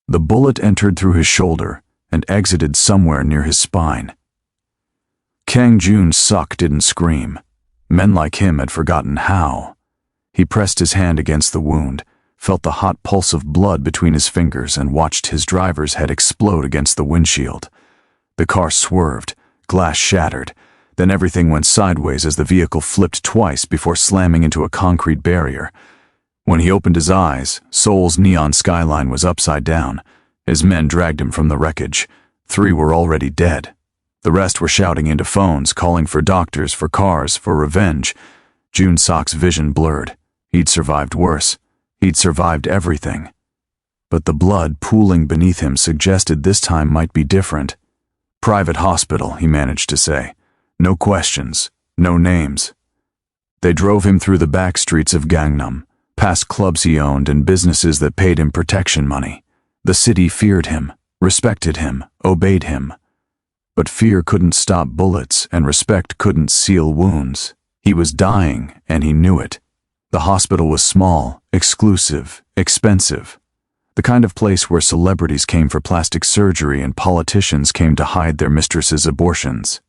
The bullet entered through his shoulder and exited somewhere near his spine. Kang Jun-suk didn't scream. Men like him had forgotten how. He pressed his hand against the wound, felt the hot pulse of blood between his fingers, and watched his driver's head explode against the windshield. The car swerved, glass shattered, then everything went sideways as the vehicle flipped twice before slamming into a concrete barrier. When he opened his eyes, Seoul's neon skyline was upside down. His men dragged him from the wreckage. 3 were already dead. The rest were shouting into phones, calling for doctors, for cars, for revenge. Jun-suk's vision blurred. He'd survived worse. He'd survived everything. But the blood pooling beneath him suggested this time might be different. "Private hospital," he managed to say. "No questions, no names." They drove him through the back streets of Gangnam, past clubs he owned and businesses that paid him protection money. The city feared him, respected him, obeyed him. But fear couldn't stop bullets, and respect couldn't seal wounds. He was dying, and he knew it. The hospital was small, exclusive, expensive. The kind of place where celebrities came for plastic surgery and politicians came to hide their mistresses' abortions.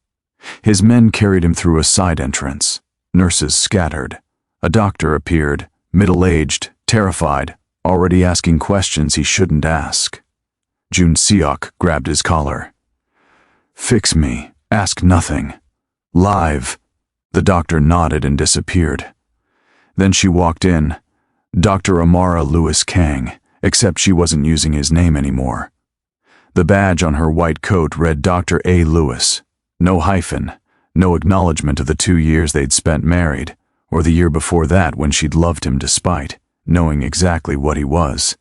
His men carried him through a side entrance. Nurses scattered. A doctor appeared, middle-aged, terrified, already asking questions he shouldn't ask. Jun-seok grabbed his collar. "Fix me. Ask nothing. Live." The doctor nodded and disappeared. Then she walked in, Dr. Amara Lewis Kang, except she wasn't using his name anymore. The badge on her white coat read Dr. A. Lewis. No hyphen, no acknowledgement of the 2 years they'd spent married, or the year before that when she'd loved him despite knowing exactly what he was.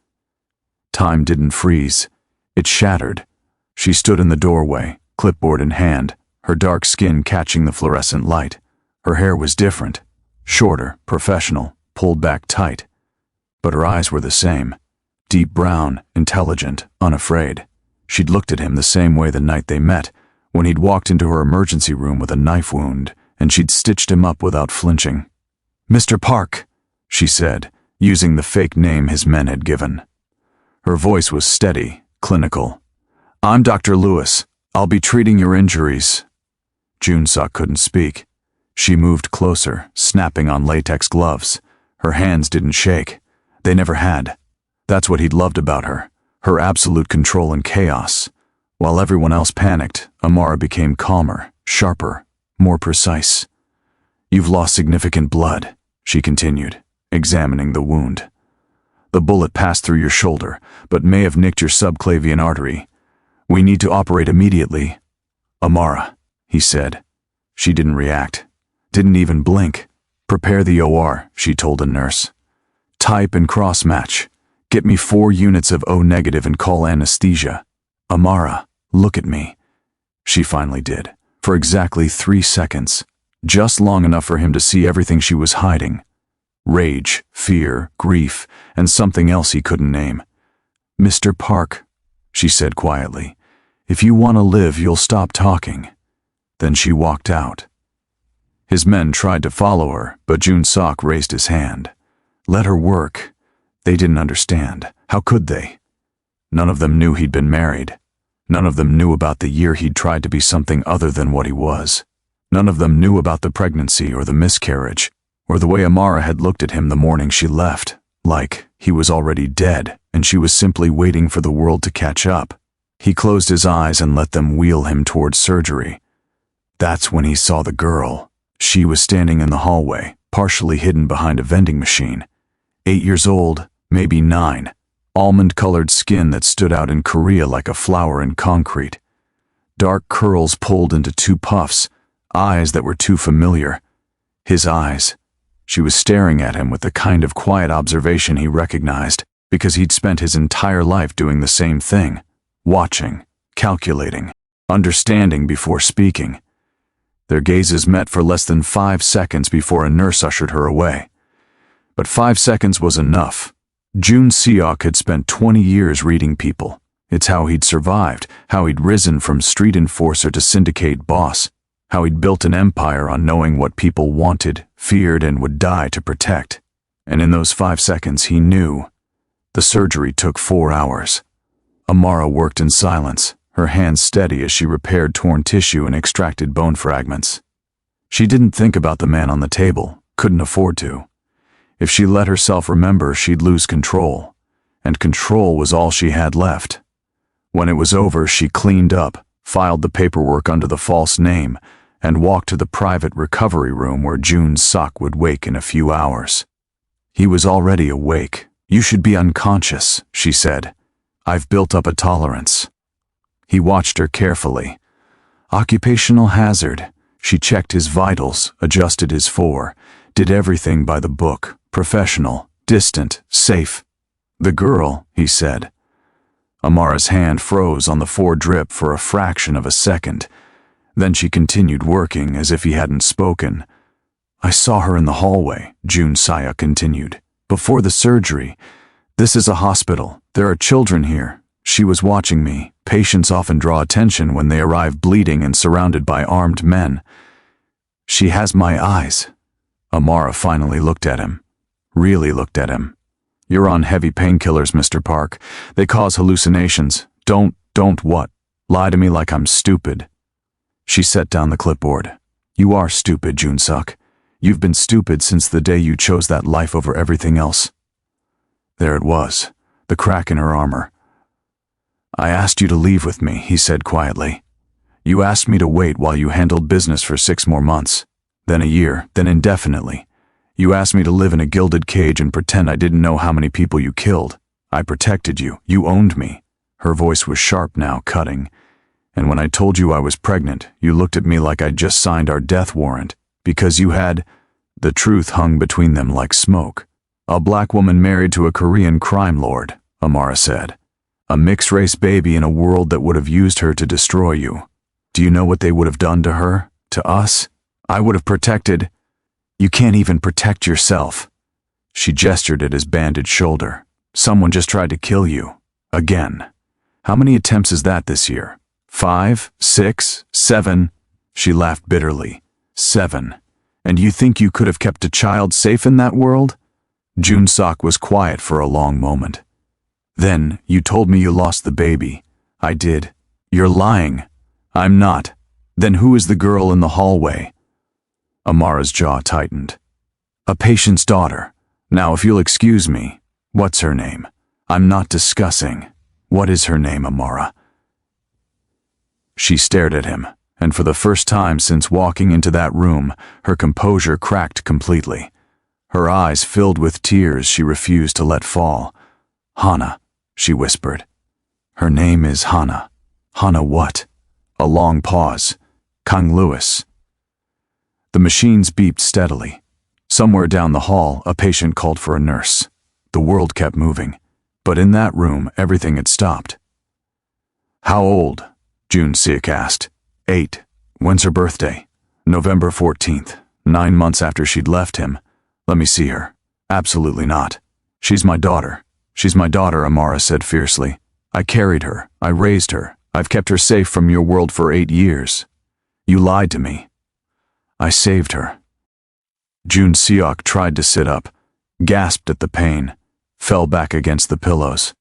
Time didn't freeze. It shattered. She stood in the doorway, clipboard in hand, her dark skin catching the fluorescent light. Her hair was different, shorter, professional, pulled back tight. But her eyes were the same, deep brown, intelligent, unafraid. She'd looked at him the same way the night they met, when he'd walked into her emergency room with a knife wound, and she'd stitched him up without flinching. "Mr. Park," she said, using the fake name his men had given. Her voice was steady, clinical. "I'm Dr. Lewis. I'll be treating your injuries." Jun-suk couldn't speak. She moved closer, snapping on latex gloves. Her hands didn't shake. They never had. That's what he'd loved about her, her absolute control in chaos. While everyone else panicked, Amara became calmer, sharper, more precise. "You've lost significant blood," she continued, examining the wound. "The bullet passed through your shoulder, but may have nicked your subclavian artery. We need to operate immediately." "Amara," he said. She didn't react, didn't even blink. "Prepare the OR," she told a nurse. "Type and cross-match. Get me 4 units of O negative and call anesthesia. Amara, look at me." She finally did, for exactly 3 seconds, just long enough for him to see everything she was hiding. Rage, fear, grief, and something else he couldn't name. "Mr. Park," she said quietly, "if you want to live, you'll stop talking." Then she walked out. His men tried to follow her, but Jun-suk raised his hand. Let her work. They didn't understand. How could they? None of them knew he'd been married. None of them knew about the year he'd tried to be something other than what he was. None of them knew about the pregnancy or the miscarriage, or the way Amara had looked at him the morning she left, like he was already dead and she was simply waiting for the world to catch up. He closed his eyes and let them wheel him towards surgery. That's when he saw the girl. She was standing in the hallway, partially hidden behind a vending machine. 8 years old, maybe 9. Almond-colored skin that stood out in Korea like a flower in concrete. Dark curls pulled into 2 puffs, eyes that were too familiar. His eyes. She was staring at him with the kind of quiet observation he recognized, because he'd spent his entire life doing the same thing, watching, calculating, understanding before speaking. Their gazes met for less than 5 seconds before a nurse ushered her away. But 5 seconds was enough. Jun-seok had spent 20 years reading people. It's how he'd survived, how he'd risen from street enforcer to syndicate boss, how he'd built an empire on knowing what people wanted, feared, and would die to protect. And in those 5 seconds he knew. The surgery took 4 hours. Amara worked in silence, her hands steady as she repaired torn tissue and extracted bone fragments. She didn't think about the man on the table, couldn't afford to. If she let herself remember, she'd lose control, and control was all she had left. When it was over, she cleaned up, filed the paperwork under the false name, and walked to the private recovery room where June Suk would wake in a few hours. He was already awake. "You should be unconscious," she said. "I've built up a tolerance." He watched her carefully. Occupational hazard. She checked his vitals, adjusted his did everything by the book, professional, distant, safe. "The girl," he said. Amara's hand froze on the drip for a fraction of a second. Then she continued working as if he hadn't spoken. "I saw her in the hallway," June Suk continued. "Before the surgery. This is a hospital. There are children here. She was watching me. Patients often draw attention when they arrive bleeding and surrounded by armed men. She has my eyes." Amara finally looked at him. Really looked at him. "You're on heavy painkillers, Mr. Park. They cause hallucinations. Don't what? Lie to me like I'm stupid." She set down the clipboard. "You are stupid, June Suk. You've been stupid since the day you chose that life over everything else." There it was, the crack in her armor. "I asked you to leave with me," he said quietly. "You asked me to wait while you handled business for 6 more months, then a year, then indefinitely. You asked me to live in a gilded cage and pretend I didn't know how many people you killed. I protected you. You owned me." Her voice was sharp now, cutting. "And when I told you I was pregnant, you looked at me like I'd just signed our death warrant, because you had—" The truth hung between them like smoke. "A black woman married to a Korean crime lord," Amara said. "A mixed-race baby in a world that would have used her to destroy you. Do you know what they would have done to her? To us? I would have protected—" "You can't even protect yourself." She gestured at his bandaged shoulder. "Someone just tried to kill you. Again. How many attempts is that this year? 5, 6, 7? She laughed bitterly. 7. "And you think you could have kept a child safe in that world?" June Suk was quiet for a long moment. "Then, you told me you lost the baby." "I did." "You're lying." "I'm not." "Then who is the girl in the hallway?" Amara's jaw tightened. "A patient's daughter. Now, if you'll excuse me, what's her name?" "I'm not discussing." "What is her name, Amara?" She stared at him, and for the first time since walking into that room, her composure cracked completely. Her eyes filled with tears she refused to let fall. "Hannah," she whispered. "Her name is Hannah." "Hannah what?" A long pause. "Kang Lewis." The machines beeped steadily. Somewhere down the hall, a patient called for a nurse. The world kept moving, but in that room, everything had stopped. "How old?" June Suk asked. 8. "When's her birthday?" "November 14th, 9 months after she'd left him." "Let me see her." "Absolutely not." "She's my daughter." "She's my daughter," Amara said fiercely. "I carried her. I raised her. I've kept her safe from your world for 8 years. You lied to me." "I saved her." June Suk tried to sit up, gasped at the pain, fell back against the pillows.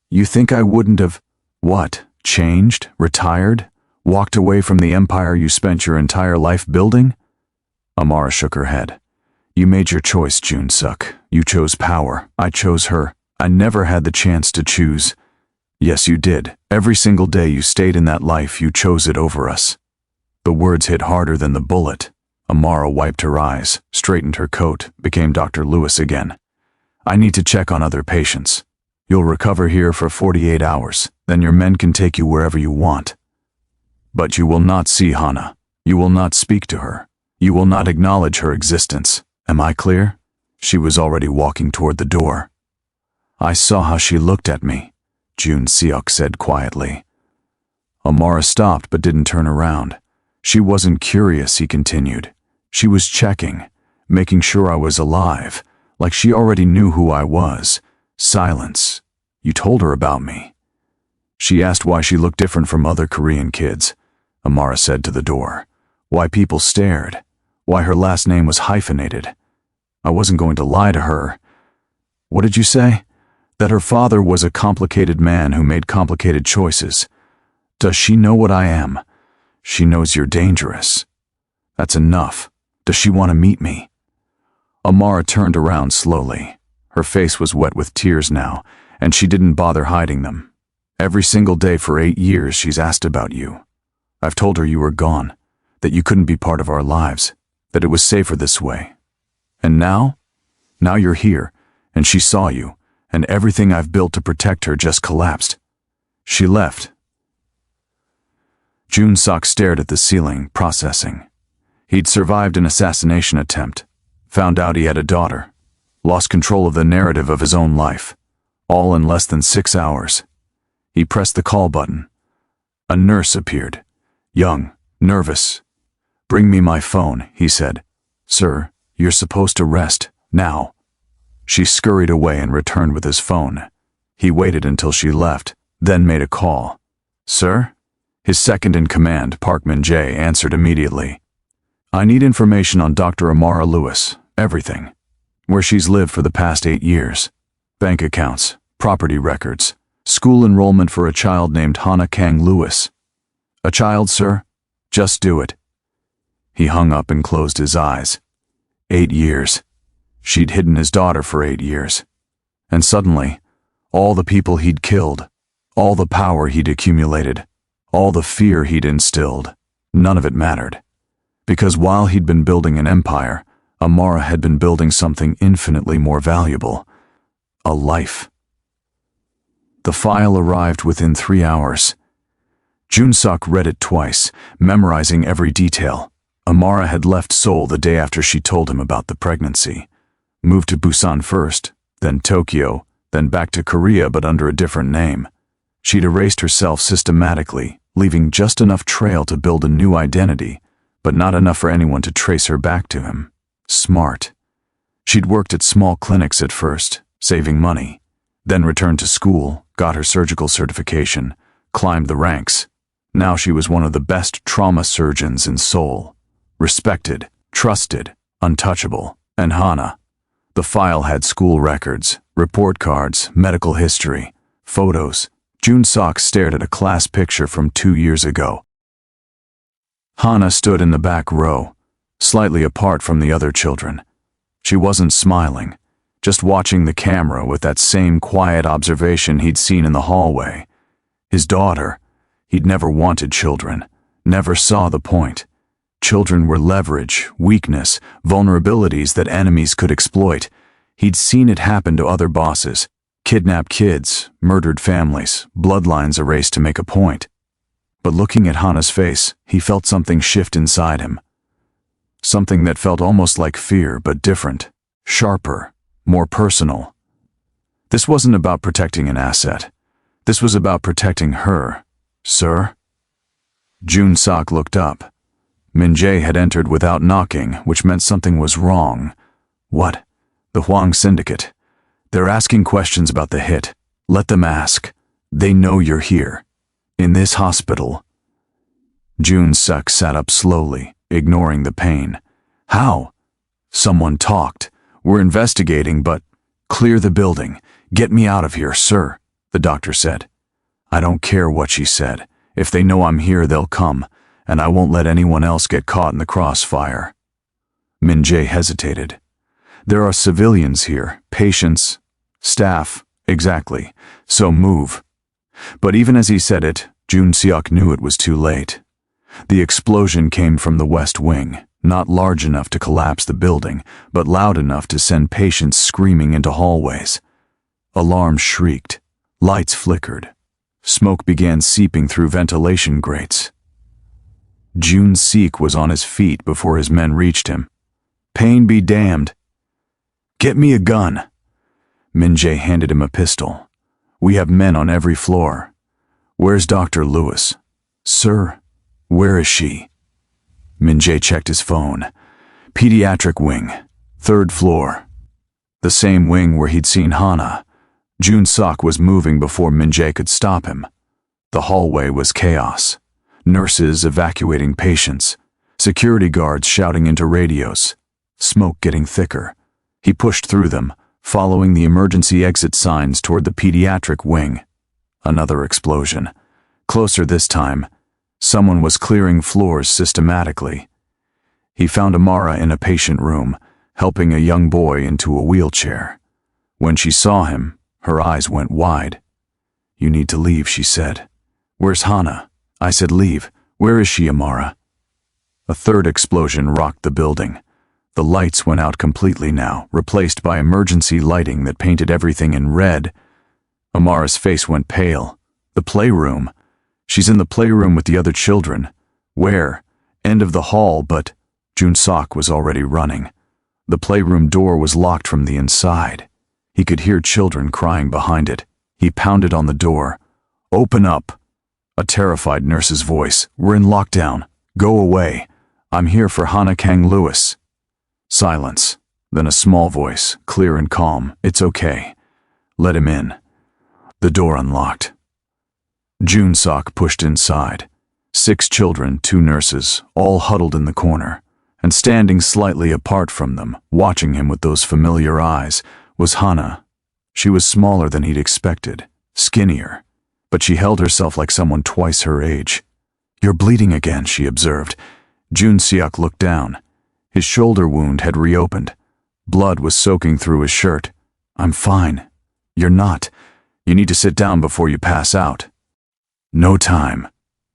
"You think I wouldn't have—" "What? Changed? Retired? Walked away from the empire you spent your entire life building?" Amara shook her head. "You made your choice, June Suk. You chose power. I chose her. I never had the chance to choose." "Yes, you did. Every single day you stayed in that life, you chose it over us." The words hit harder than the bullet. Amara wiped her eyes, straightened her coat, became Dr. Lewis again. "I need to check on other patients. You'll recover here for 48 hours. Then your men can take you wherever you want. But you will not see Hannah. You will not speak to her. You will not acknowledge her existence. Am I clear?" She was already walking toward the door. "I saw how she looked at me," June Suk said quietly. Amara stopped but didn't turn around. "She wasn't curious," he continued. "She was checking, making sure I was alive, like she already knew who I was." Silence. "You told her about me." "She asked why she looked different from other Korean kids," Amara said to the door. "Why people stared. Why her last name was hyphenated. I wasn't going to lie to her." "What did you say?" That her father was a complicated man who made complicated choices. Does she know what I am? She knows you're dangerous. That's enough. Does she want to meet me? Amara turned around slowly. Her face was wet with tears now, and she didn't bother hiding them. Every single day for 8 years she's asked about you. I've told her you were gone, that you couldn't be part of our lives, that it was safer this way. And now? Now you're here, and she saw you, and everything I've built to protect her just collapsed. She left. Jun-Sok stared at the ceiling, processing. He'd survived an assassination attempt, found out he had a daughter, lost control of the narrative of his own life, all in less than 6 hours. He pressed the call button. A nurse appeared, young, nervous. "Bring me my phone," he said. "Sir, you're supposed to rest, now." She scurried away and returned with his phone. He waited until she left, then made a call. "Sir?" His second-in-command, Park Min-jae, answered immediately. "I need information on Dr. Amara Lewis, everything. Where she's lived for the past 8 years. Bank accounts, property records, school enrollment for a child named Hana Kang Lewis." "A child, sir? Just do it." He hung up and closed his eyes. 8 years. She'd hidden his daughter for 8 years. And suddenly, all the people he'd killed, all the power he'd accumulated, all the fear he'd instilled, none of it mattered. Because while he'd been building an empire, Amara had been building something infinitely more valuable. A life. The file arrived within 3 hours. Jun-Sok read it twice, memorizing every detail. Amara had left Seoul the day after she told him about the pregnancy. Moved to Busan first, then Tokyo, then back to Korea but under a different name. She'd erased herself systematically, leaving just enough trail to build a new identity, but not enough for anyone to trace her back to him. Smart. She'd worked at small clinics at first, saving money, then returned to school, got her surgical certification, climbed the ranks. Now she was one of the best trauma surgeons in Seoul. Respected, trusted, untouchable. And Hana. The file had school records, report cards, medical history, photos. Jun-Sok stared at a class picture from 2 years ago. Hana stood in the back row, slightly apart from the other children. She wasn't smiling, just watching the camera with that same quiet observation he'd seen in the hallway. His daughter. He'd never wanted children, never saw the point. Children were leverage, weakness, vulnerabilities that enemies could exploit. He'd seen it happen to other bosses. Kidnapped kids, murdered families, bloodlines erased to make a point. But looking at Hana's face, he felt something shift inside him. Something that felt almost like fear, but different, sharper, more personal. This wasn't about protecting an asset. This was about protecting her. "Sir?" Jun-Sok looked up. Min-jae had entered without knocking, which meant something was wrong. What? The Hwang Syndicate. They're asking questions about the hit. Let them ask. They know you're here. In this hospital. Jun-Sok sat up slowly, ignoring the pain. "How?" "Someone talked. We're investigating, but—" "Clear the building. Get me out of here, sir," the doctor said. "I don't care what she said. If they know I'm here, they'll come, and I won't let anyone else get caught in the crossfire." Min-jae hesitated. "There are civilians here, patients, staff, exactly, so move." But even as he said it, Jun-Sok knew it was too late. The explosion came from the west wing, not large enough to collapse the building, but loud enough to send patients screaming into hallways. Alarms shrieked. Lights flickered. Smoke began seeping through ventilation grates. Jun-Sok was on his feet before his men reached him. "Pain be damned." "Get me a gun." Min-jae handed him a pistol. "We have men on every floor." "Where's Dr. Lewis?" "Sir, where is she?" Min-jae checked his phone. "Pediatric wing, 3rd floor." The same wing where he'd seen Hana. Jun-Sok was moving before Min-jae could stop him. The hallway was chaos. Nurses evacuating patients. Security guards shouting into radios. Smoke getting thicker. He pushed through them, following the emergency exit signs toward the pediatric wing. Another explosion. Closer this time. Someone was clearing floors systematically. He found Amara in a patient room, helping a young boy into a wheelchair. When she saw him, her eyes went wide. "You need to leave," she said. "Where's Hannah?" I said, "Leave. Where is she, Amara?" A third explosion rocked the building. The lights went out completely now, replaced by emergency lighting that painted everything in red. Amara's face went pale. The playroom. She's in the playroom with the other children. Where? End of the hall, but Jun-sok was already running. The playroom door was locked from the inside. He could hear children crying behind it. He pounded on the door. "Open up." A terrified nurse's voice. "We're in lockdown. Go away. I'm here for Hannah Kang-Lewis." Silence. Then a small voice, clear and calm. "It's okay. Let him in." The door unlocked. Jun-sok pushed inside. 6 children, 2 nurses, all huddled in the corner. And standing slightly apart from them, watching him with those familiar eyes, was Hannah. She was smaller than he'd expected, skinnier, but she held herself like someone twice her age. "You're bleeding again," she observed. Jun-seok looked down. His shoulder wound had reopened. Blood was soaking through his shirt. "I'm fine." "You're not. You need to sit down before you pass out." "No time.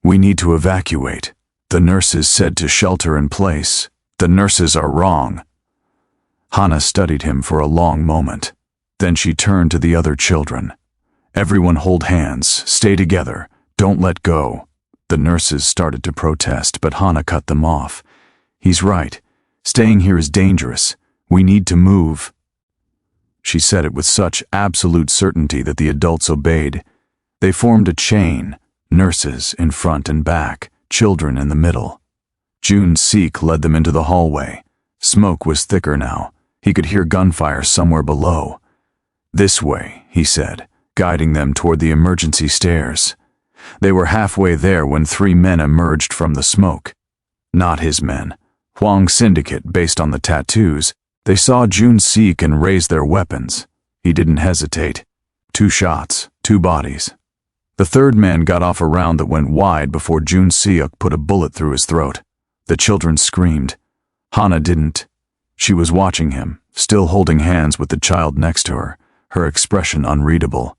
We need to evacuate. The nurses said to shelter in place. The nurses are wrong." Hannah studied him for a long moment. Then she turned to the other children. "Everyone hold hands. Stay together. Don't let go." The nurses started to protest, but Hannah cut them off. "He's right. Staying here is dangerous. We need to move." She said it with such absolute certainty that the adults obeyed. They formed a chain, nurses in front and back, children in the middle. Jun-seok led them into the hallway. Smoke was thicker now. He could hear gunfire somewhere below. "This way," he said, guiding them toward the emergency stairs. They were halfway there when 3 men emerged from the smoke. Not his men. Hwang Syndicate, based on the tattoos. They saw Jun-seok and raised their weapons. He didn't hesitate. 2 shots, 2 bodies. The third man got off a round that went wide before Jun-seok put a bullet through his throat. The children screamed. Hannah didn't. She was watching him, still holding hands with the child next to her, her expression unreadable.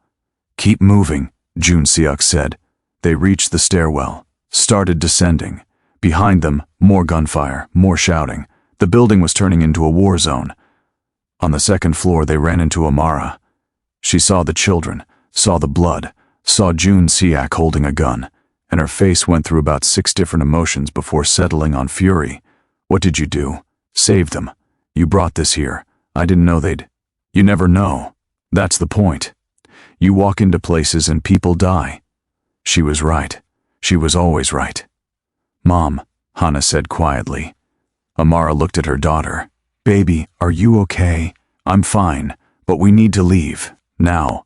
"Keep moving," Jun-seok said. They reached the stairwell, started descending. Behind them, more gunfire, more shouting. The building was turning into a war zone. On the 2nd floor, they ran into Amara. She saw the children, saw the blood, saw Jun-seok holding a gun, and her face went through about 6 different emotions before settling on fury. "What did you do?" "Save them. You brought this here. I didn't know they'd—" "You never know. That's the point. You walk into places and people die." She was right. She was always right. "Mom," Hannah said quietly. Amara looked at her daughter. "Baby, are you okay?" "I'm fine, but we need to leave. Now."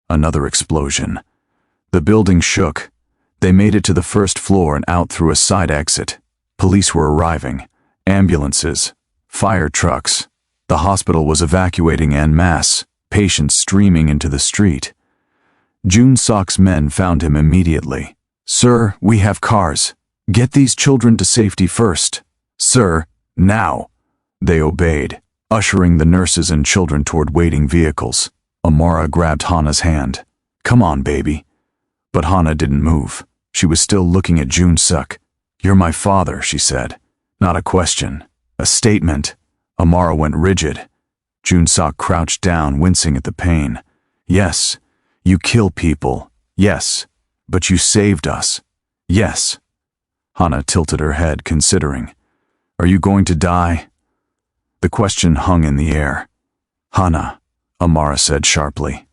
Another explosion. The building shook. They made it to the 1st floor and out through a side exit. Police were arriving. Ambulances. Fire trucks. The hospital was evacuating en masse, patients streaming into the street. Jun-seok's men found him immediately. "Sir, we have cars. Get these children to safety first." "Sir, now." They obeyed, ushering the nurses and children toward waiting vehicles. Amara grabbed Hannah's hand. "Come on, baby." But Hannah didn't move. She was still looking at Jun-seok. "You're my father," she said. Not a question. A statement. Amara went rigid. Jun-seok crouched down, wincing at the pain. "Yes, you kill people. Yes, but you saved us. Yes." Hannah tilted her head, considering. "Are you going to die?" The question hung in the air. "Hannah," Amara said sharply.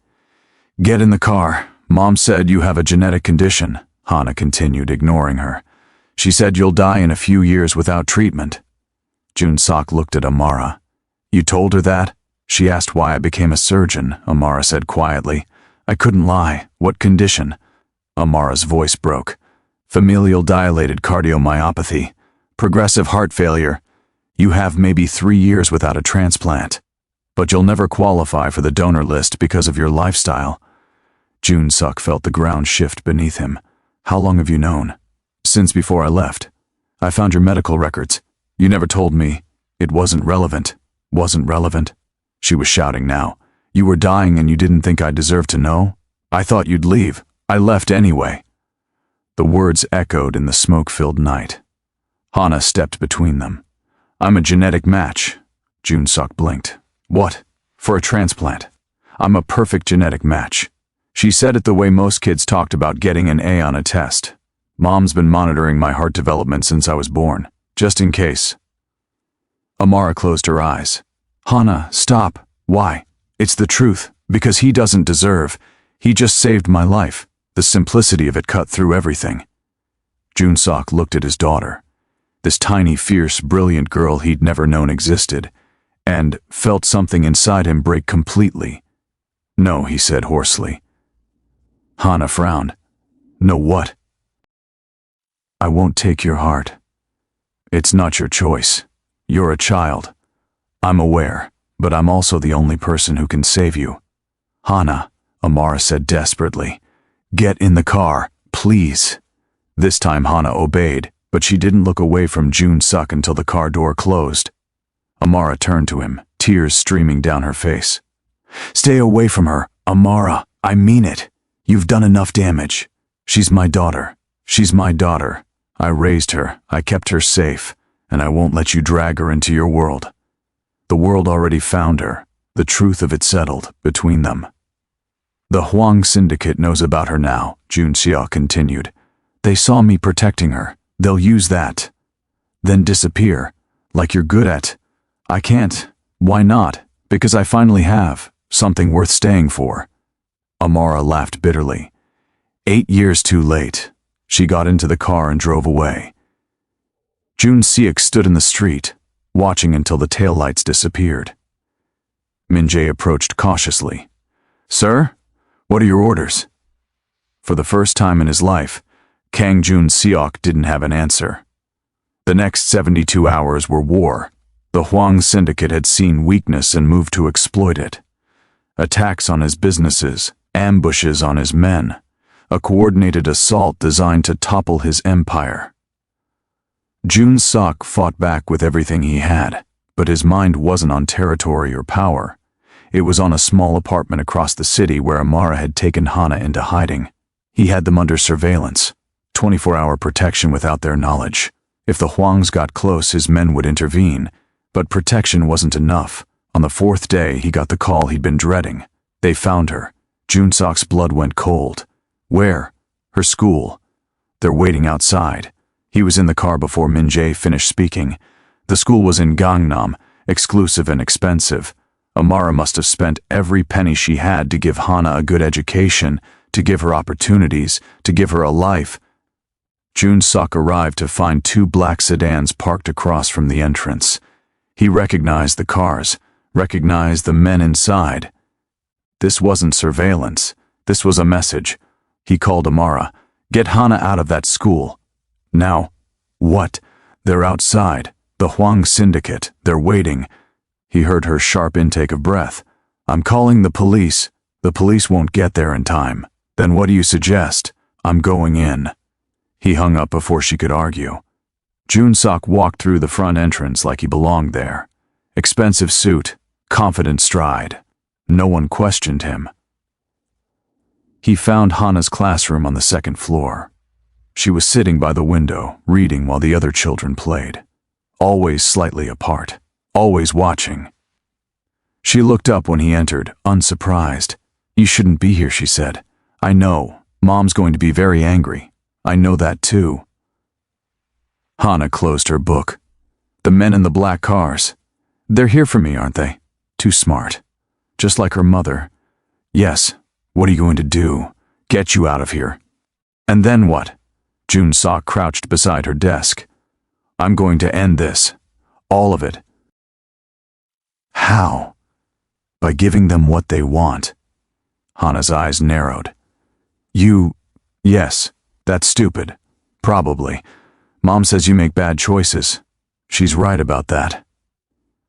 "Get in the car. Mom said you have a genetic condition," Hannah continued, ignoring her. "She said you'll die in a few years without treatment." Jun-seok looked at Amara. "You told her that?" She asked why I became a surgeon, Amara said quietly. "I couldn't lie. What condition?" Amara's voice broke. "Familial dilated cardiomyopathy. Progressive heart failure. You have maybe 3 years without a transplant." But you'll never qualify for the donor list because of your lifestyle. Jun-suk felt the ground shift beneath him. How long have you known? Since before I left. I found your medical records. You never told me. It wasn't relevant. Wasn't relevant? She was shouting now. You were dying and you didn't think I deserved to know? I thought you'd leave. I left anyway. The words echoed in the smoke-filled night. Hana stepped between them. I'm a genetic match. Jun-suk blinked. What? For a transplant? I'm a perfect genetic match. She said it the way most kids talked about getting an A on a test. Mom's been monitoring my heart development since I was born, just in case. Amara closed her eyes. Hana, stop. Why? It's the truth, because he doesn't deserve. He just saved my life. The simplicity of it cut through everything. Jun-suk looked at his daughter, this tiny, fierce, brilliant girl he'd never known existed, and felt something inside him break completely. No, he said hoarsely. Hana frowned. No what? I won't take your heart. It's not your choice. You're a child. I'm aware, but I'm also the only person who can save you. Hana, Amara said desperately. Get in the car, please. This time Hana obeyed, but she didn't look away from Jun-suk until the car door closed. Amara turned to him, tears streaming down her face. Stay away from her, Amara. I mean it. You've done enough damage. She's my daughter. She's my daughter. I raised her, I kept her safe, and I won't let you drag her into your world. The world already found her, the truth of it settled between them. The Hwang syndicate knows about her now, Jun-seok continued. They saw me protecting her. They'll use that. Then disappear, like you're good at. I can't. Why not? Because I finally have something worth staying for. Amara laughed bitterly. 8 years too late. She got into the car and drove away. Jun-seok stood in the street, watching until the taillights disappeared. Min-jae approached cautiously. Sir, what are your orders? For the first time in his life, Kang Jun-seok didn't have an answer. The next 72 hours were war. The Hwang syndicate had seen weakness and moved to exploit it. Attacks on his businesses, ambushes on his men, a coordinated assault designed to topple his empire. Jun-seok fought back with everything he had, but his mind wasn't on territory or power. It was on a small apartment across the city where Amara had taken Hana into hiding. He had them under surveillance, 24-hour protection without their knowledge. If the Hwangs got close, his men would intervene, but protection wasn't enough. On the 4th day, he got the call he'd been dreading. They found her. Jun-seok's blood went cold. Where? Her school. They're waiting outside. He was in the car before Min-jae finished speaking. The school was in Gangnam, exclusive and expensive. Amara must have spent every penny she had to give Hana a good education, to give her opportunities, to give her a life. Jun-seok arrived to find 2 black sedans parked across from the entrance. He recognized the cars, recognized the men inside. This wasn't surveillance. This was a message. He called Amara. Get Hana out of that school. Now, what? They're outside. The Hwang syndicate. They're waiting. He heard her sharp intake of breath. I'm calling the police. The police won't get there in time. Then what do you suggest? I'm going in. He hung up before she could argue. Jun-seok walked through the front entrance like he belonged there. Expensive suit, confident stride. No one questioned him. He found Hana's classroom on the 2nd floor. She was sitting by the window, reading while the other children played. Always slightly apart, always watching. She looked up when he entered, unsurprised. You shouldn't be here, she said. I know. Mom's going to be very angry. I know that too. Hana closed her book. The men in the black cars. They're here for me, aren't they? Too smart. Just like her mother. Yes. What are you going to do? Get you out of here. And then what? Jun-seok crouched beside her desk. I'm going to end this. All of it. How? By giving them what they want. Hana's eyes narrowed. Yes, that's stupid. Probably. Mom says you make bad choices. She's right about that.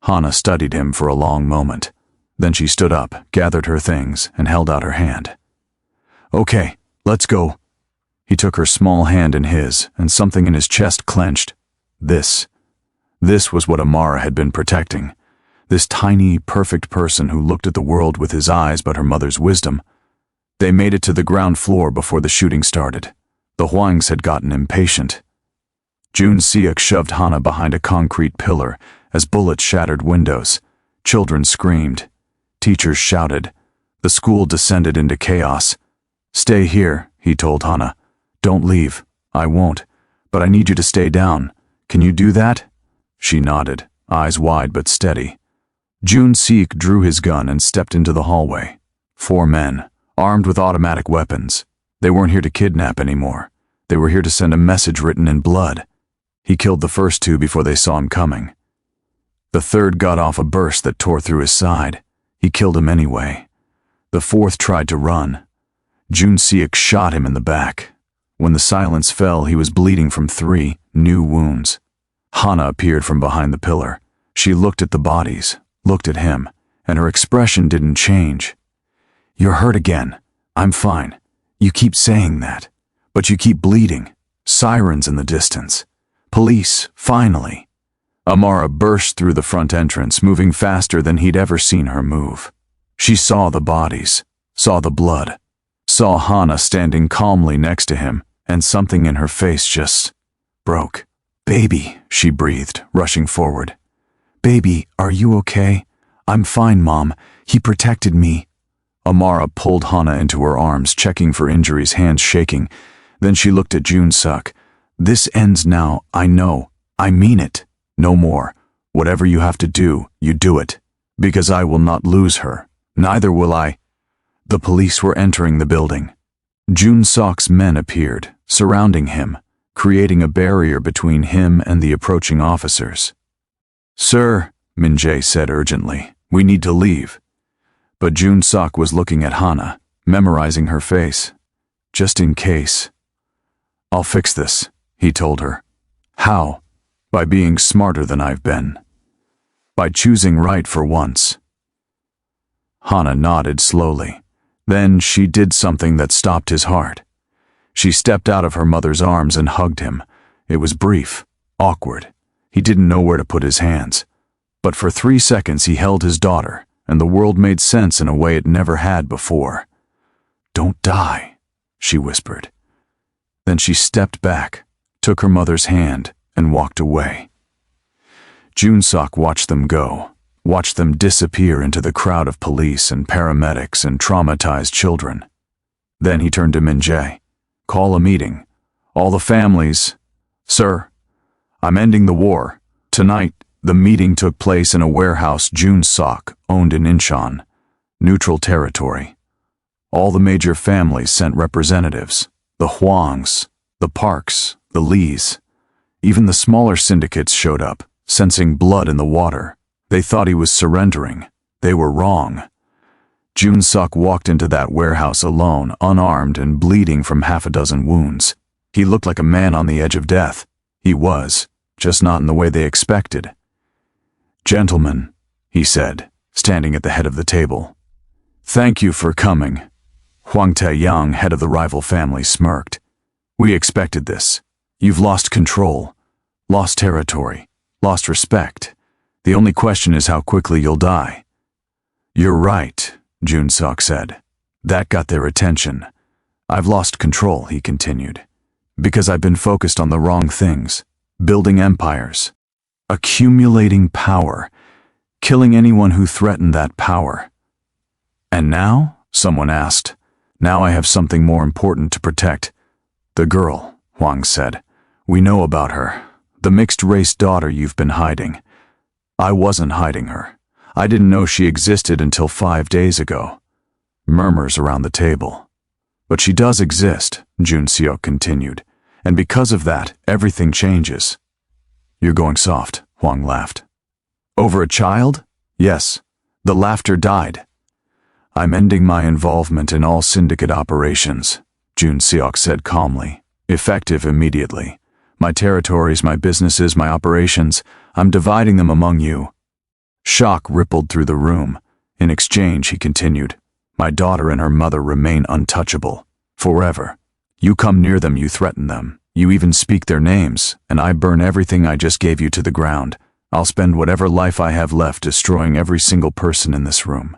Hana studied him for a long moment. Then she stood up, gathered her things, and held out her hand. "Okay, let's go." He took her small hand in his, and something in his chest clenched. This was what Amara had been protecting. This tiny, perfect person who looked at the world with his eyes but her mother's wisdom. They made it to the ground floor before the shooting started. The Huangs had gotten impatient. Jun Seok shoved Hana behind a concrete pillar as bullets shattered windows. Children screamed. Teachers shouted. The school descended into chaos. "Stay here," he told Hana. "Don't leave. I won't. But I need you to stay down. Can you do that?" She nodded, eyes wide but steady. Jun Seok drew his gun and stepped into the hallway. 4 men, armed with automatic weapons. They weren't here to kidnap anymore. They were here to send a message written in blood. He killed the first 2 before they saw him coming. The third got off a burst that tore through his side. He killed him anyway. The 4th tried to run. Jun Seok shot him in the back. When the silence fell, he was bleeding from 3 new wounds. Hana appeared from behind the pillar. She looked at the bodies, looked at him, and her expression didn't change. "You're hurt again. I'm fine. You keep saying that. But you keep bleeding. Sirens in the distance. Police, finally." Amara burst through the front entrance, moving faster than he'd ever seen her move. She saw the bodies, saw the blood, saw Hana standing calmly next to him, and something in her face just broke. "Baby," she breathed, rushing forward. "Baby, are you okay?" "I'm fine, Mom. He protected me." Amara pulled Hana into her arms, checking for injuries, hands shaking. Then she looked at Jun Seok. "This ends now, I know. I mean it. No more. Whatever you have to do, you do it. Because I will not lose her. Neither will I." The police were entering the building. Jun Seok's men appeared, surrounding him, creating a barrier between him and the approaching officers. "Sir," Min-jae said urgently, "we need to leave." But Jun Seok was looking at Hana, memorizing her face. "Just in case." "I'll fix this," he told her. "How?" "By being smarter than I've been. By choosing right for once." Hana nodded slowly. Then she did something that stopped his heart. She stepped out of her mother's arms and hugged him. It was brief, awkward. He didn't know where to put his hands. But for 3 seconds he held his daughter, and the world made sense in a way it never had before. "Don't die," she whispered. Then she stepped back, took her mother's hand, and walked away. Jun Seok watched them go, watched them disappear into the crowd of police and paramedics and traumatized children. Then he turned to Min-jae. "Call a meeting. All the families." "Sir, I'm ending the war. Tonight, the meeting took place in a warehouse Jun Seok owned in Incheon, neutral territory. All the major families sent representatives. The Huangs, the Parks, the Lees. Even the smaller syndicates showed up, sensing blood in the water. They thought he was surrendering. They were wrong. Jun Seok walked into that warehouse alone, unarmed and bleeding from 6 wounds. He looked like a man on the edge of death. He was, just not in the way they expected. "Gentlemen," he said, standing at the head of the table. "Thank you for coming." Hwang Tae-young, head of the rival family, smirked. "We expected this. You've lost control, lost territory, lost respect. The only question is how quickly you'll die." "You're right," Jun Seok said. "That got their attention. I've lost control," he continued, "because I've been focused on the wrong things, building empires, accumulating power, killing anyone who threatened that power. And now?" someone asked. "Now I have something more important to protect." "The girl," Hwang said. "We know about her. The mixed-race daughter you've been hiding." "I wasn't hiding her. I didn't know she existed until 5 days ago." Murmurs around the table. "But she does exist," Jun Seok continued. "And because of that, everything changes." "You're going soft," Hwang laughed. "Over a child?" "Yes." The laughter died. "I'm ending my involvement in all syndicate operations," Jun Seok said calmly, "effective immediately. My territories, my businesses, my operations, I'm dividing them among you." Shock rippled through the room. In exchange, he continued, my daughter and her mother remain untouchable. Forever. You come near them, you threaten them. You even speak their names, and I burn everything I just gave you to the ground. I'll spend whatever life I have left destroying every single person in this room.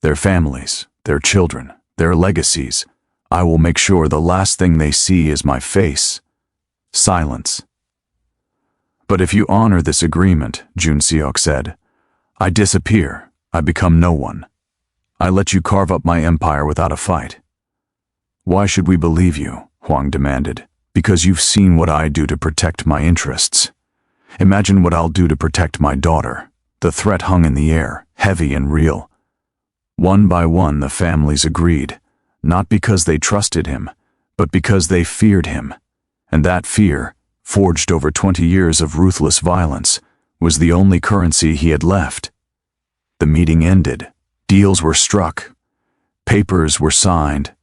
Their families, their children, their legacies. I will make sure the last thing they see is my face. Silence. But if you honor this agreement, Jun Seok said, I disappear. I become no one. I let you carve up my empire without a fight. Why should we believe you? Huang demanded. Because you've seen what I do to protect my interests. Imagine what I'll do to protect my daughter. The threat hung in the air, heavy and real. One by one, the families agreed, not because they trusted him, but because they feared him. And that fear, forged over 20 years of ruthless violence, was the only currency he had left. The meeting ended. Deals were struck. Papers were signed.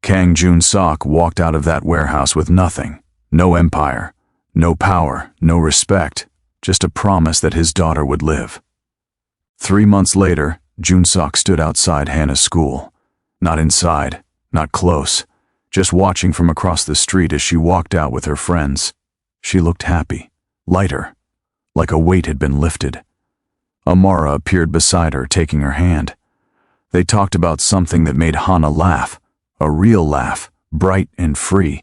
Kang Jun-sok walked out of that warehouse with nothing. No empire, no power, no respect, just a promise that his daughter would live. 3 months later, Jun-sok stood outside Hannah's school. Not inside, not close, just watching from across the street as she walked out with her friends. She looked happy, lighter, like a weight had been lifted. Amara appeared beside her, taking her hand. They talked about something that made Hana laugh, a real laugh, bright and free.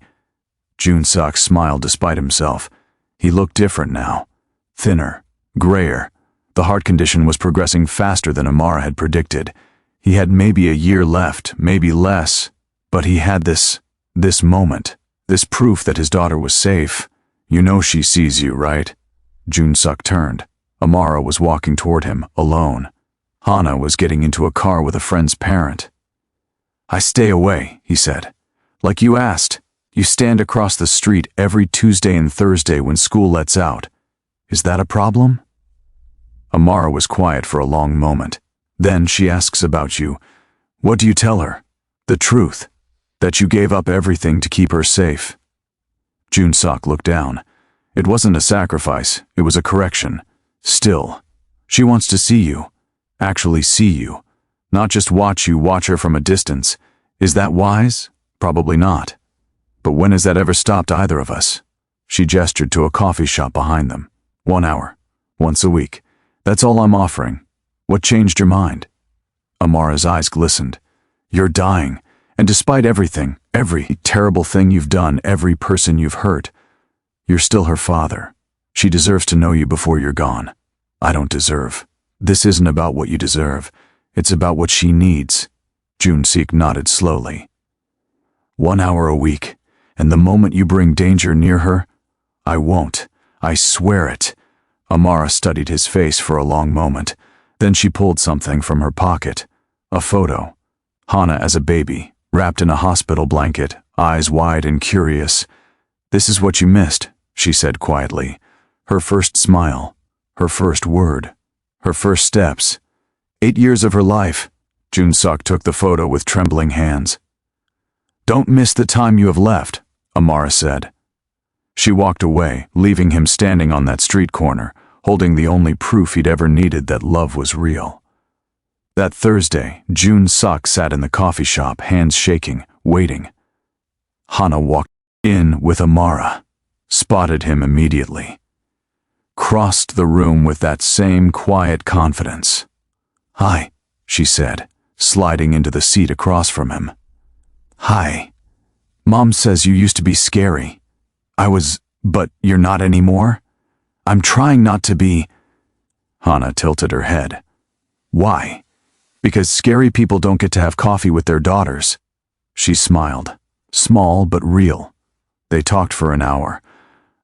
Jun-sok smiled despite himself. He looked different now, thinner, grayer. The heart condition was progressing faster than Amara had predicted. He had maybe a year left, maybe less, but he had this moment, this proof that his daughter was safe. You know she sees you, right? Jun-sok turned. Amara was walking toward him, alone. Hana was getting into a car with a friend's parent. I stay away, he said. Like you asked, you stand across the street every Tuesday and Thursday when school lets out. Is that a problem? Amara was quiet for a long moment. Then she asks about you. What do you tell her? The truth. That you gave up everything to keep her safe. Jun-sok looked down. It wasn't a sacrifice, it was a correction. Still, she wants to see you. Actually see you. Not just watch her from a distance. Is that wise? Probably not. But when has that ever stopped either of us? She gestured to a coffee shop behind them. 1 hour. Once a week. That's all I'm offering. What changed your mind? Amara's eyes glistened. You're dying, and despite everything, every terrible thing you've done, every person you've hurt, you're still her father. She deserves to know you before you're gone. I don't deserve. This isn't about what you deserve. It's about what she needs. Jun-seok nodded slowly. 1 hour a week, and the moment you bring danger near her, I won't. I swear it. Amara studied his face for a long moment. Then she pulled something from her pocket. A photo. Hana as a baby, wrapped in a hospital blanket, eyes wide and curious. This is what you missed, she said quietly. Her first smile, her first word, her first steps. 8 years of her life. Jun-seok took the photo with trembling hands. Don't miss the time you have left, Amara said. She walked away, leaving him standing on that street corner, holding the only proof he'd ever needed that love was real. That Thursday, Jun-seok sat in the coffee shop, hands shaking, waiting. Hana walked in with Amara, spotted him immediately. Crossed the room with that same quiet confidence. Hi, she said, sliding into the seat across from him. Hi. Mom says you used to be scary. But you're not anymore? I'm trying not to be. Hana tilted her head. Why? Because scary people don't get to have coffee with their daughters. She smiled, small but real. They talked for an hour.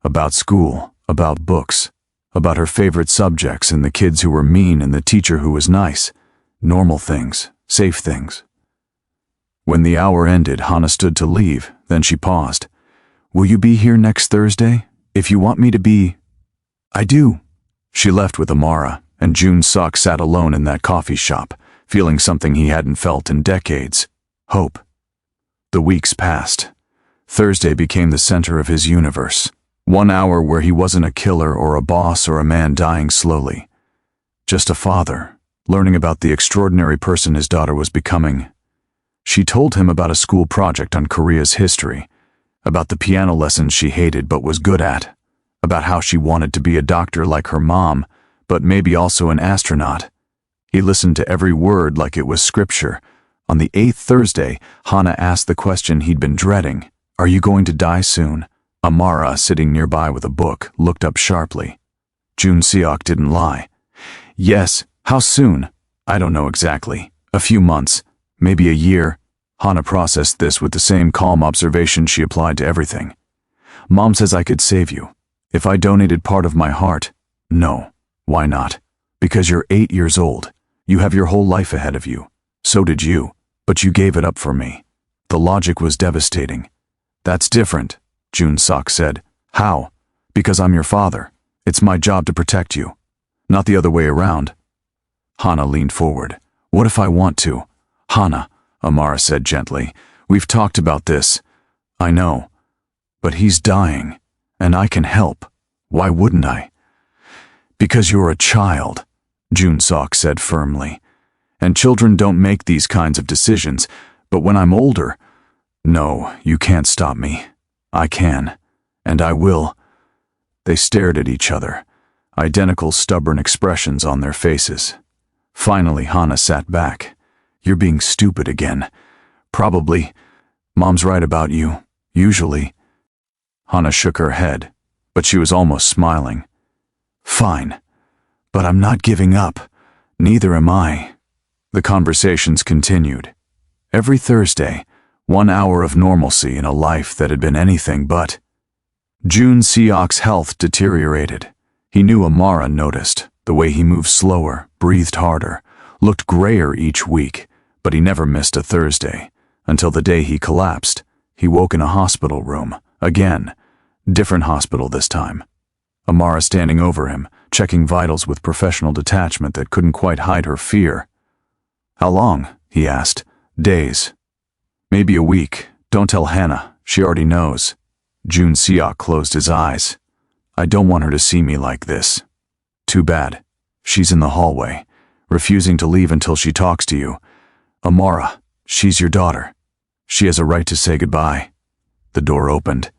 About school, about books, about her favorite subjects and the kids who were mean and the teacher who was nice. Normal things, safe things. When the hour ended, Hana stood to leave, then she paused. Will you be here next Thursday? If you want me to be... I do. She left with Amara, and Jun-seok sat alone in that coffee shop, feeling something he hadn't felt in decades. Hope. The weeks passed. Thursday became the center of his universe. 1 hour where he wasn't a killer or a boss or a man dying slowly. Just a father, learning about the extraordinary person his daughter was becoming. She told him about a school project on Korea's history, about the piano lessons she hated but was good at, about how she wanted to be a doctor like her mom, but maybe also an astronaut. He listened to every word like it was scripture. On the 8th Thursday, Hana asked the question he'd been dreading. "Are you going to die soon?" Amara, sitting nearby with a book, looked up sharply. Jun Seok didn't lie. "Yes, how soon?" "I don't know exactly. A few months, maybe a year." Hana processed this with the same calm observation she applied to everything. "Mom says I could save you. If I donated part of my heart." "No. Why not?" "Because you're 8 years old. You have your whole life ahead of you. So did you, but you gave it up for me." The logic was devastating. "That's different," Jun Seok said. "How?" "Because I'm your father. It's my job to protect you. Not the other way around." Hana leaned forward. "What if I want to?" "Hana," Amara said gently, "we've talked about this." "I know. But he's dying, and I can help. Why wouldn't I?" "Because you're a child," Jun Seok said firmly. "And children don't make these kinds of decisions, but when I'm older—" "No, you can't stop me. I can. And I will." They stared at each other, identical stubborn expressions on their faces. Finally, Hana sat back. "You're being stupid again. Probably. Mom's right about you. Usually." Hana shook her head, but she was almost smiling. "Fine. But I'm not giving up. Neither am I." The conversations continued. Every Thursday, 1 hour of normalcy in a life that had been anything but. Jun Seok's health deteriorated. He knew Amara noticed, the way he moved slower, breathed harder, looked grayer each week, but he never missed a Thursday, until the day he collapsed. He woke in a hospital room, again. Different hospital this time. Amara standing over him, checking vitals with professional detachment that couldn't quite hide her fear. "How long?" he asked. "Days. Maybe a week. Don't tell Hannah. She already knows." Jun Seok closed his eyes. "I don't want her to see me like this." "Too bad. She's in the hallway, refusing to leave until she talks to you. Amara, she's your daughter. She has a right to say goodbye." The door opened.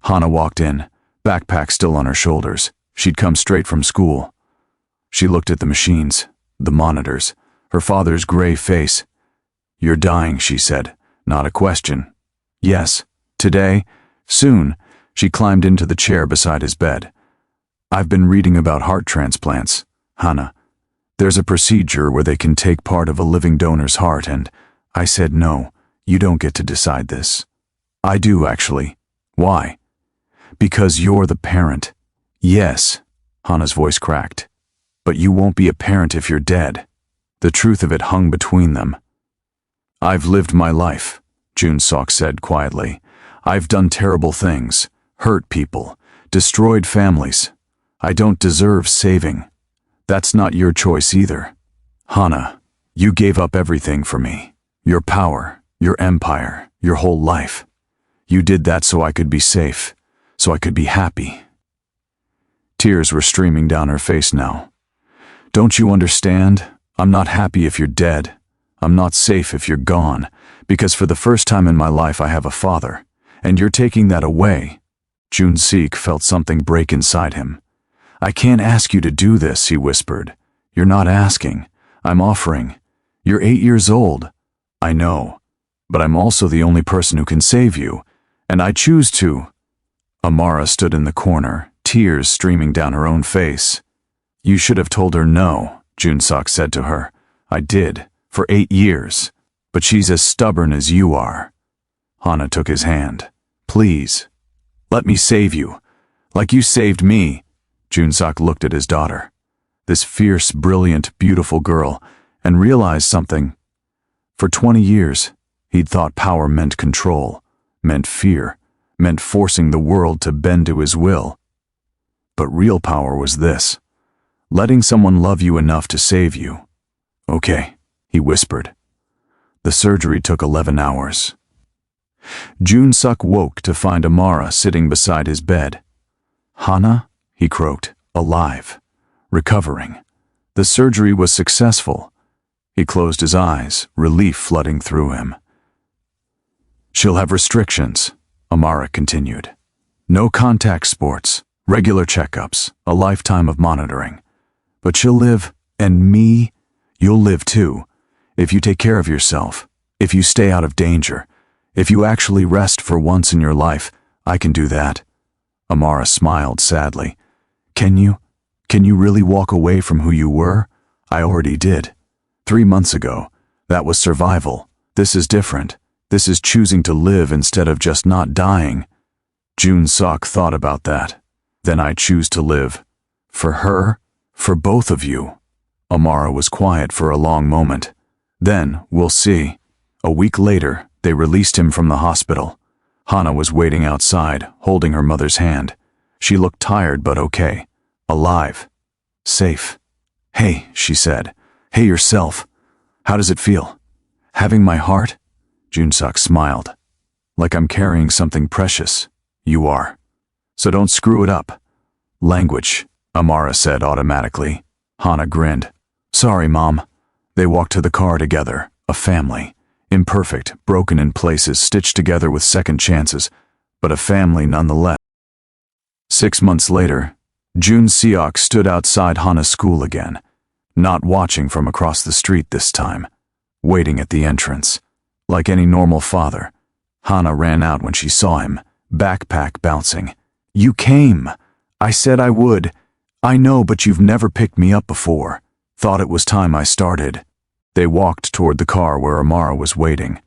Hana walked in, backpack still on her shoulders. She'd come straight from school. She looked at the machines, the monitors, her father's gray face. "You're dying," she said. Not a question. "Yes. Today? Soon." She climbed into the chair beside his bed. "I've been reading about heart transplants, Hana. There's a procedure where they can take part of a living donor's heart, and I said no, you don't get to decide this." "I do, actually." "Why?" "Because you're the parent." "Yes," Hana's voice cracked. "But you won't be a parent if you're dead." The truth of it hung between them. "I've lived my life," Jun Seok said quietly. "I've done terrible things, hurt people, destroyed families. I don't deserve saving. That's not your choice either. Hana, you gave up everything for me. Your power, your empire, your whole life. You did that so I could be safe, so I could be happy." Tears were streaming down her face now. "Don't you understand? I'm not happy if you're dead. I'm not safe if you're gone, because for the first time in my life I have a father, and you're taking that away." Jun Seok felt something break inside him. "I can't ask you to do this," he whispered. "You're not asking. I'm offering. You're 8 years old. I know. But I'm also the only person who can save you, and I choose to." Amara stood in the corner, tears streaming down her own face. "You should have told her no," Jun Seok said to her. "I did, for 8 years. But she's as stubborn as you are." Hana took his hand. "Please, let me save you, like you saved me." Jun Seok looked at his daughter, this fierce, brilliant, beautiful girl, and realized something. For 20 years, he'd thought power meant control, meant fear, meant forcing the world to bend to his will. But real power was this: letting someone love you enough to save you. "Okay," he whispered. The surgery took 11 hours. Jun Seok woke to find Amara sitting beside his bed. "Hana?" he croaked, "alive, recovering. The surgery was successful. He closed his eyes, relief flooding through him. She'll have restrictions, Amara continued. No contact sports, regular checkups, a lifetime of monitoring. But she'll live, and me, you'll live too. If you take care of yourself, if you stay out of danger, if you actually rest for once in your life, I can do that. Amara smiled sadly. Can you? Can you really walk away from who you were? I already did. 3 months ago. That was survival. This is different. This is choosing to live instead of just not dying. June Sok thought about that. Then I choose to live. For her, for both of you. Amara was quiet for a long moment. Then, we'll see. A week later, they released him from the hospital. Hana was waiting outside, holding her mother's hand. She looked tired but okay. Alive. Safe. Hey, she said. Hey yourself. How does it feel? Having my heart? June-sok smiled. Like I'm carrying something precious. You are. So don't screw it up. Language, Amara said automatically. Hana grinned. Sorry, Mom. They walked to the car together, a family. Imperfect, broken in places, stitched together with second chances, but a family nonetheless. 6 months later, June Seok stood outside Hana's school again, not watching from across the street this time, waiting at the entrance. Like any normal father, Hana ran out when she saw him, backpack bouncing. You came. I said I would. I know, but you've never picked me up before. Thought it was time I started. They walked toward the car where Amara was waiting.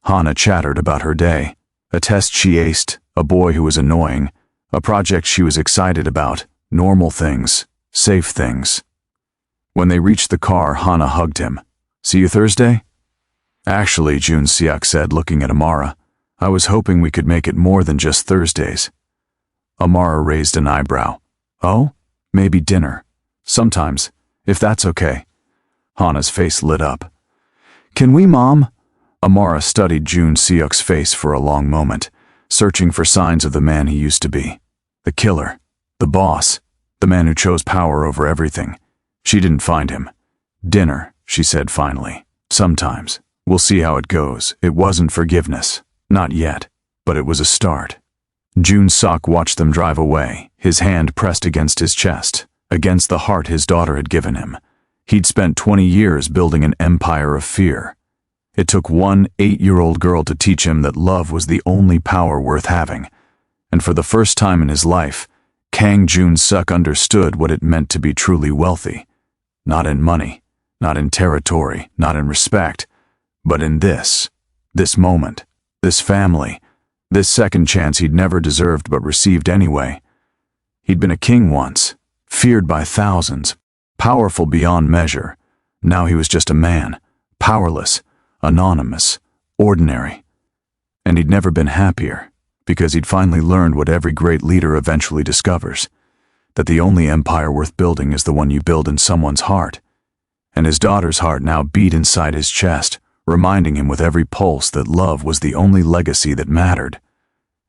Hana chattered about her day, a test she aced, a boy who was annoying, a project she was excited about, normal things, safe things. When they reached the car, Hana hugged him. See you Thursday? Actually, June Seok said, looking at Amara, I was hoping we could make it more than just Thursdays. Amara raised an eyebrow. Oh? Maybe dinner. Sometimes, if that's okay. Hana's face lit up. Can we, Mom? Amara studied June Seok's face for a long moment, searching for signs of the man he used to be. The killer. The boss. The man who chose power over everything. She didn't find him. Dinner, she said finally. Sometimes. We'll see how it goes. It wasn't forgiveness. Not yet. But it was a start. June Sok watched them drive away, his hand pressed against his chest, against the heart his daughter had given him. He'd spent 20 years building an empire of fear. It took one 8-year-old girl to teach him that love was the only power worth having. And for the first time in his life, Kang Jun-suk understood what it meant to be truly wealthy. Not in money, not in territory, not in respect, but in this moment, this family, this second chance he'd never deserved but received anyway. He'd been a king once, feared by thousands, powerful beyond measure. Now he was just a man, powerless, anonymous, ordinary. And he'd never been happier, because he'd finally learned what every great leader eventually discovers, that the only empire worth building is the one you build in someone's heart. And his daughter's heart now beat inside his chest, reminding him with every pulse that love was the only legacy that mattered.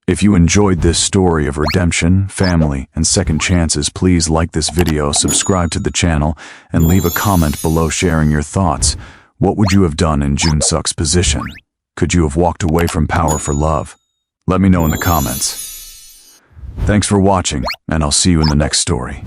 If you enjoyed this story of redemption, family, and second chances, please like this video, subscribe to the channel, and leave a comment below sharing your thoughts. What would you have done in Jun-suk's position? Could you have walked away from power for love? Let me know in the comments. Thanks for watching, and I'll see you in the next story.